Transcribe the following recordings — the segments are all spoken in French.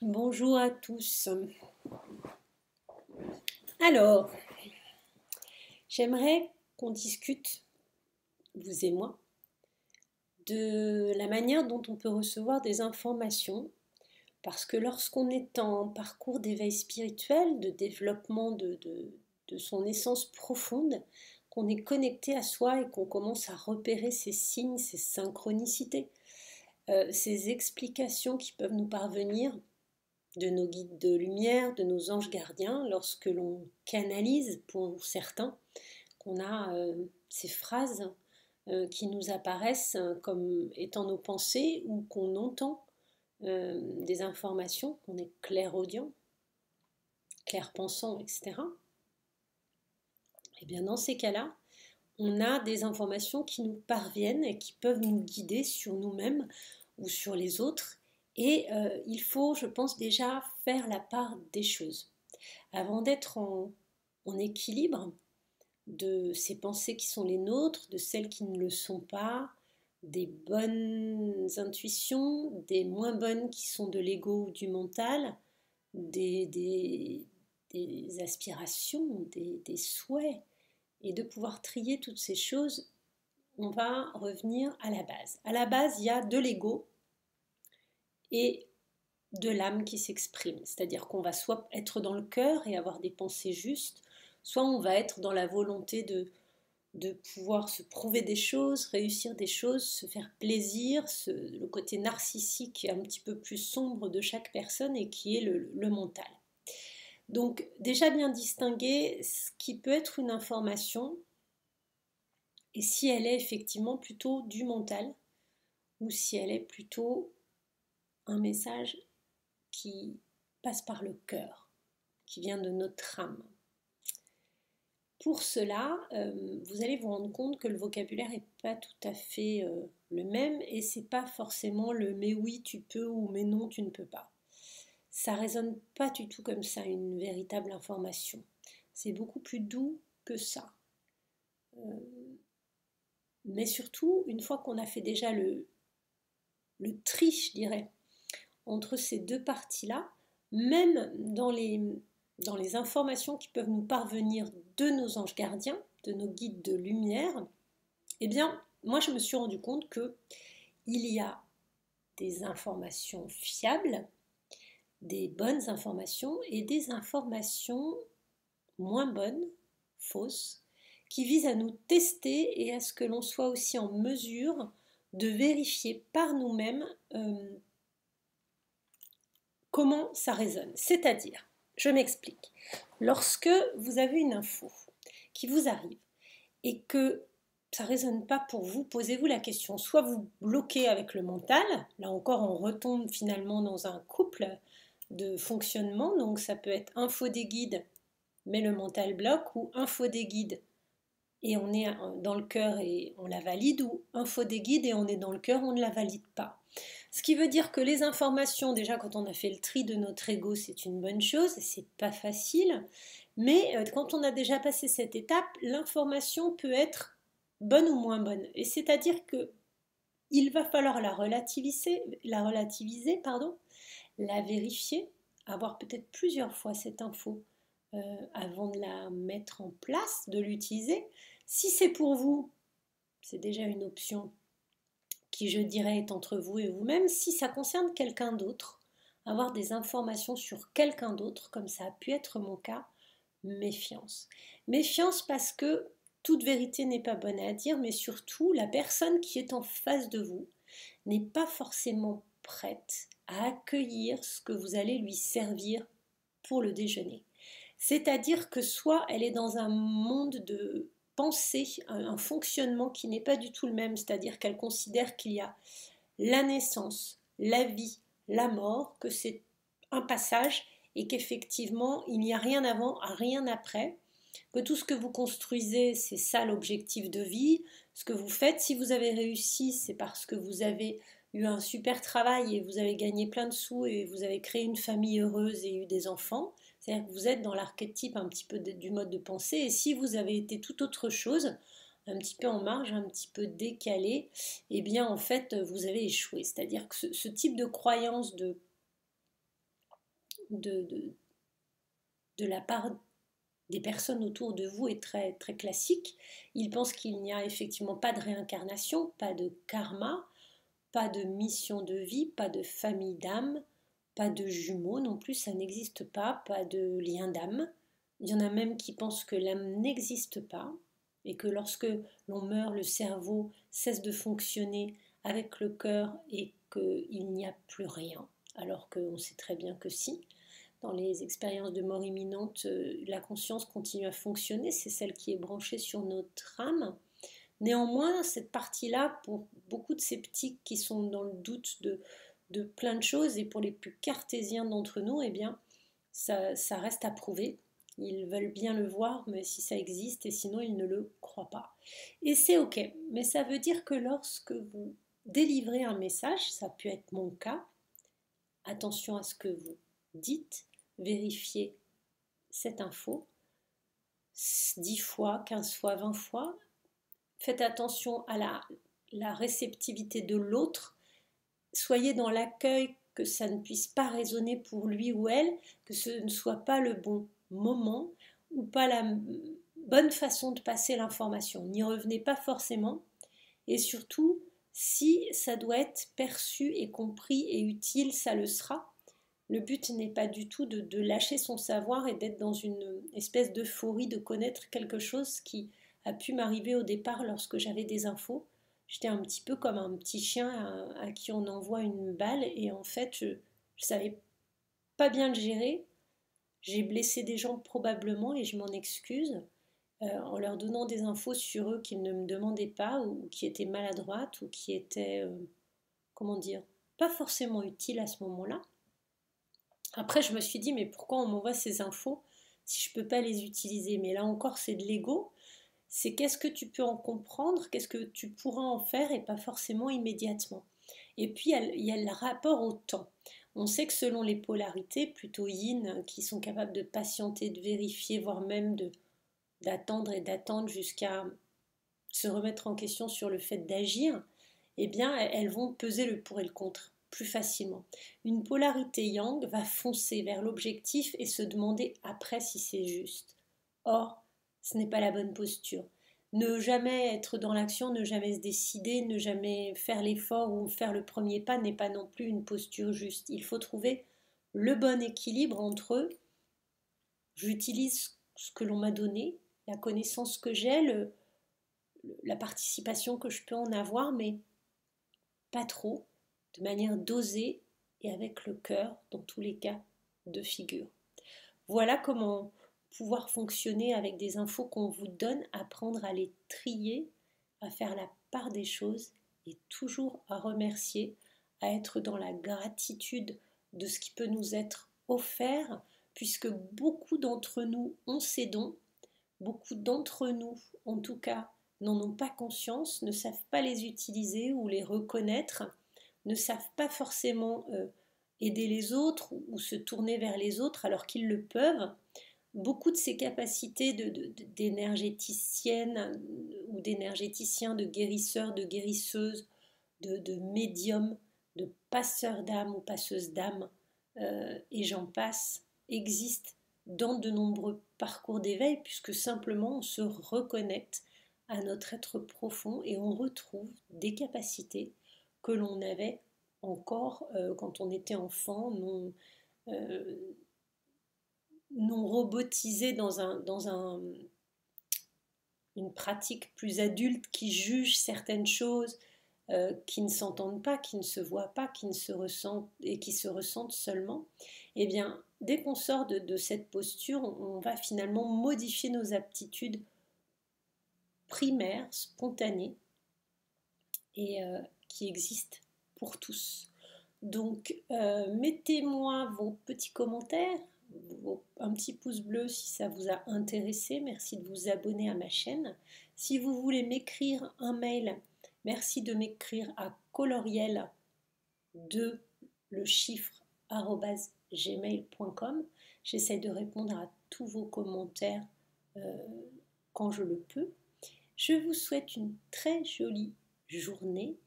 Bonjour à tous. Alors, j'aimerais qu'on discute, vous et moi, de la manière dont on peut recevoir des informations, parce que lorsqu'on est en parcours d'éveil spirituel, de développement de son essence profonde, qu'on est connecté à soi et qu'on commence à repérer ces signes, ces synchronicités, ces explications qui peuvent nous parvenir de nos guides de lumière, de nos anges gardiens, lorsque l'on canalise pour certains, qu'on a ces phrases qui nous apparaissent comme étant nos pensées ou qu'on entend des informations, qu'on est clairaudient, clair-pensant, etc. Et bien dans ces cas-là, on a des informations qui nous parviennent et qui peuvent nous guider sur nous-mêmes ou sur les autres. Et il faut, je pense, déjà faire la part des choses. Avant d'être en équilibre de ces pensées qui sont les nôtres, de celles qui ne le sont pas, des bonnes intuitions, des moins bonnes qui sont de l'ego ou du mental, des aspirations, des souhaits, et de pouvoir trier toutes ces choses, on va revenir à la base. À la base, il y a de l'ego et de l'âme qui s'exprime. C'est-à-dire qu'on va soit être dans le cœur et avoir des pensées justes, soit on va être dans la volonté de pouvoir se prouver des choses, réussir des choses, se faire plaisir, le côté narcissique qui est un petit peu plus sombre de chaque personne et qui est le mental. Donc déjà bien distinguer ce qui peut être une information et si elle est effectivement plutôt du mental ou si elle est plutôt un message qui passe par le cœur, qui vient de notre âme. Pour cela, vous allez vous rendre compte que le vocabulaire n'est pas tout à fait le même et c'est pas forcément le mais oui tu peux ou mais non tu ne peux pas. Ça résonne pas du tout comme ça une véritable information. C'est beaucoup plus doux que ça. Mais surtout, une fois qu'on a fait déjà le tri, je dirais, entre ces deux parties-là, même dans les informations qui peuvent nous parvenir de nos anges gardiens, de nos guides de lumière, eh bien, moi je me suis rendu compte que il y a des informations fiables, des bonnes informations et des informations moins bonnes, fausses, qui visent à nous tester et à ce que l'on soit aussi en mesure de vérifier par nous-mêmes comment ça résonne. C'est-à-dire, je m'explique, lorsque vous avez une info qui vous arrive et que ça ne résonne pas pour vous, posez-vous la question. Soit vous bloquez avec le mental, là encore on retombe finalement dans un couple de fonctionnement, donc ça peut être info des guides, mais le mental bloque, ou info des guides et on est dans le cœur et on la valide, ou info des guides et on est dans le cœur, on ne la valide pas. Ce qui veut dire que les informations, déjà quand on a fait le tri de notre ego, c'est une bonne chose, c'est pas facile, mais quand on a déjà passé cette étape, l'information peut être bonne ou moins bonne. Et c'est-à-dire que il va falloir la relativiser, pardon, la vérifier, avoir peut-être plusieurs fois cette info avant de la mettre en place, de l'utiliser. Si c'est pour vous, c'est déjà une option qui, je dirais, est entre vous et vous-même. Si ça concerne quelqu'un d'autre, avoir des informations sur quelqu'un d'autre, comme ça a pu être mon cas, méfiance. Méfiance parce que toute vérité n'est pas bonne à dire, mais surtout la personne qui est en face de vous n'est pas forcément prête à accueillir ce que vous allez lui servir pour le déjeuner. C'est-à-dire que soit elle est dans un monde de pensée, un fonctionnement qui n'est pas du tout le même, c'est-à-dire qu'elle considère qu'il y a la naissance, la vie, la mort, que c'est un passage et qu'effectivement il n'y a rien avant, rien après, que tout ce que vous construisez, c'est ça l'objectif de vie, ce que vous faites, si vous avez réussi, c'est parce que vous avez eu un super travail et vous avez gagné plein de sous et vous avez créé une famille heureuse et eu des enfants. C'est-à-dire que vous êtes dans l'archétype un petit peu du mode de pensée. Et si vous avez été tout autre chose, un petit peu en marge, un petit peu décalé, eh bien en fait vous avez échoué. C'est-à-dire que ce type de croyance de, de, de la part des personnes autour de vous est très, très classique. Ils pensent qu'il n'y a effectivement pas de réincarnation, pas de karma, pas de mission de vie, pas de famille d'âme, pas de jumeaux non plus, ça n'existe pas, pas de lien d'âme. Il y en a même qui pensent que l'âme n'existe pas et que lorsque l'on meurt, le cerveau cesse de fonctionner avec le cœur et qu'il n'y a plus rien, alors qu'on sait très bien que si. Dans les expériences de mort imminente, la conscience continue à fonctionner, c'est celle qui est branchée sur notre âme. Néanmoins, cette partie-là, pour beaucoup de sceptiques qui sont dans le doute de plein de choses, et pour les plus cartésiens d'entre nous, eh bien, ça reste à prouver. Ils veulent bien le voir, mais si ça existe, et sinon ils ne le croient pas. Et c'est ok, mais ça veut dire que lorsque vous délivrez un message, ça peut être mon cas, attention à ce que vous dites, vérifiez cette info 10 fois, 15 fois, 20 fois. Faites attention à la réceptivité de l'autre. Soyez dans l'accueil, que ça ne puisse pas résonner pour lui ou elle, que ce ne soit pas le bon moment ou pas la bonne façon de passer l'information. N'y revenez pas forcément. Et surtout, si ça doit être perçu et compris et utile, ça le sera. Le but n'est pas du tout de lâcher son savoir et d'être dans une espèce d'euphorie de connaître quelque chose qui a pu m'arriver au départ lorsque j'avais des infos. J'étais un petit peu comme un petit chien à qui on envoie une balle et en fait je ne savais pas bien le gérer. J'ai blessé des gens probablement et je m'en excuse en leur donnant des infos sur eux qu'ils ne me demandaient pas ou qui étaient maladroites ou qui étaient, comment dire, pas forcément utiles à ce moment-là. Après, je me suis dit, mais pourquoi on m'envoie ces infos si je ne peux pas les utiliser? Mais là encore, c'est de l'ego. C'est qu'est-ce que tu peux en comprendre, qu'est-ce que tu pourras en faire et pas forcément immédiatement. Et puis, il y a le rapport au temps. On sait que selon les polarités, plutôt yin, qui sont capables de patienter, de vérifier, voire même d'attendre et d'attendre jusqu'à se remettre en question sur le fait d'agir, eh bien, elles vont peser le pour et le contre plus facilement. Une polarité yang va foncer vers l'objectif et se demander après si c'est juste. Or, ce n'est pas la bonne posture. Ne jamais être dans l'action, ne jamais se décider, ne jamais faire l'effort ou faire le premier pas n'est pas non plus une posture juste. Il faut trouver le bon équilibre entre j'utilise ce que l'on m'a donné, la connaissance que j'ai, la participation que je peux en avoir, mais pas trop, de manière dosée et avec le cœur, dans tous les cas de figure. Voilà comment pouvoir fonctionner avec des infos qu'on vous donne, apprendre à les trier, à faire la part des choses et toujours à remercier, à être dans la gratitude de ce qui peut nous être offert, puisque beaucoup d'entre nous ont ces dons, beaucoup d'entre nous, en tout cas, n'en ont pas conscience, ne savent pas les utiliser ou les reconnaître, ne savent pas forcément aider les autres ou se tourner vers les autres alors qu'ils le peuvent. Beaucoup de ces capacités d'énergéticiennes ou d'énergéticiens, de guérisseurs, de guérisseuses, de médiums, de passeurs d'âme ou passeuses d'âme, et j'en passe, existent dans de nombreux parcours d'éveil, puisque simplement on se reconnecte à notre être profond et on retrouve des capacités que l'on avait encore quand on était enfant, euh, non robotisé une pratique plus adulte qui juge certaines choses qui ne s'entendent pas, qui ne se voient pas, qui ne se ressentent et qui se ressentent seulement, eh bien, dès qu'on sort de cette posture, on va finalement modifier nos aptitudes primaires, spontanées et qui existent pour tous. Donc, mettez-moi vos petits commentaires, un petit pouce bleu si ça vous a intéressé. Merci de vous abonner à ma chaîne. Si vous voulez m'écrire un mail, merci de m'écrire à coloriel de le chiffre @gmail.com. J'essaie de répondre à tous vos commentaires quand je le peux. Je vous souhaite une très jolie journée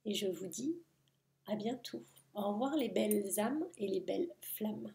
et je vous dis à bientôt. Au revoir les belles âmes et les belles flammes.